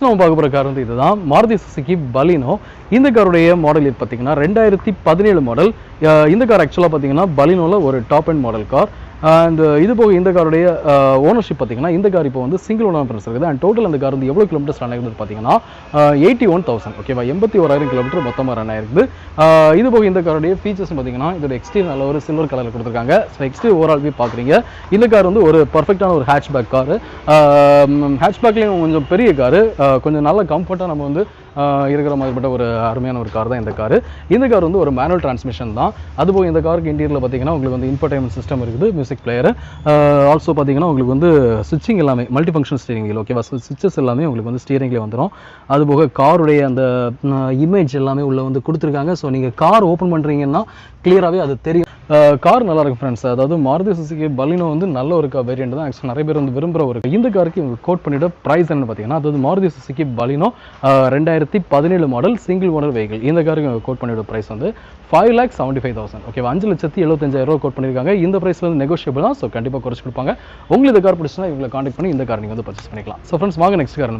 நம்ம பார்க்க போகிற கார் வந்து இதுதான் மாருதி சுசுகி பலினோ. இந்த காருடைய மாடல் பார்த்தீங்கன்னா 2017 மாடல். இந்த கார் ஆக்சுவலாக பார்த்தீங்கன்னா பலினோவில் ஒரு top and model car. And இது போக இந்த காருடைய ஓனர்ஷிப் பார்த்தீங்கன்னா இந்த கார் இப்போ வந்து சிங்கிள் ஓனர் ப்ரைஸ் இருக்குது. அண்ட் டோட்டல் அந்த கார் வந்து எவ்வளோ கிலோமீட்டர்ஸ் ரன் ஆகுது பார்த்தீங்கன்னா 81,000. ஓகேவா, 81,000 கிலோமீட்டர் மொத்தமாக ரன் ஆயிருக்குது. இது போக இந்த காருடைய ஃபீச்சர்ஸ் பார்த்தீங்கன்னா இதோட எக்ஸ்டீரியர் நல்ல ஒரு சில்வர் கலரில் கொடுத்துருக்காங்க. ஸோ எக்ஸ்டீரியர் ஓவரால் போய் பார்க்குறீங்க. இந்த கார் வந்து ஒரு பர்ஃபெக்டான ஒரு ஹேட்ச்பேக் காரு. ஹேட்ச்பேக்லேயும் கொஞ்சம் பெரிய காரு, கொஞ்சம் நல்ல கம்ஃபர்ட்டாக நம்ம வந்து இருக்கிற மாதிரிப்பட்ட ஒரு அருமையான ஒரு கார் தான் இந்த காரு. இந்த கார் வந்து ஒரு மேனுவல் டிரான்ஸ்மிஷன் தான். அதுபோக இந்த காருக்கு இன்டீரியரில் பார்த்தீங்கன்னா உங்களுக்கு வந்து இன்ஃபர்டைன்மெண்ட் சிஸ்டம் இருக்குது, மியூசிக் பிளேயர். ஆல்சோ பார்த்தீங்கன்னா உங்களுக்கு வந்து ஸ்விட்சிங் எல்லாமே மல்டி ஃபங்க்ஷன் ஸ்டீரிங் வீல். ஓகேவா, ஸ்விட்சஸ் எல்லாமே உங்களுக்கு வந்து ஸ்டீரிங்லேயே வந்துடும். அதுபோக காருடைய அந்த இமேஜ் எல்லாமே உள்ள வந்து கொடுத்துருக்காங்க. ஸோ நீங்கள் கார் ஓப்பன் பண்ணுறீங்கன்னா கிளியராகவே அது தெரியும். கார் நல்லா இருக்கும் ஃப்ரெண்ட்ஸ். அதாவது மாருதி சுசுகி பலினோ வந்து நல்ல ஒரு வேரியண்ட் தான். ஆக்சுவலாக நிறைய பேர் வந்து விரும்புகிற ஒரு இந்த காருக்கு இவங்க கோட் பண்ணிவிட ப்ரைஸ் என்ன பார்த்தீங்கன்னா, அதாவது Maruti Suzuki Baleno 2017 model single owner vehicle. இந்த காருக்கு இவங்க கோட் பண்ணிவிட ப்ரைஸ் வந்து 5,75,000. ஓகேவா, 5,75,000 கோட் பண்ணியிருக்காங்க. இந்த ப்ரைஸ் வந்து நெகோஷியபிள் தான். ஸோ கண்டிப்பாக குறைச்சி கொடுப்பாங்க. உங்களுக்கு இந்த கார் பிடிச்சுன்னா இவங்களை கான்டாக்ட் பண்ணி இந்த கார் நீங்கள் வந்து பர்ச்சேஸ் பண்ணிக்கலாம். ஸோ ஃப்ரெண்ட்ஸ் வாங்க நெக்ஸ்ட் கார்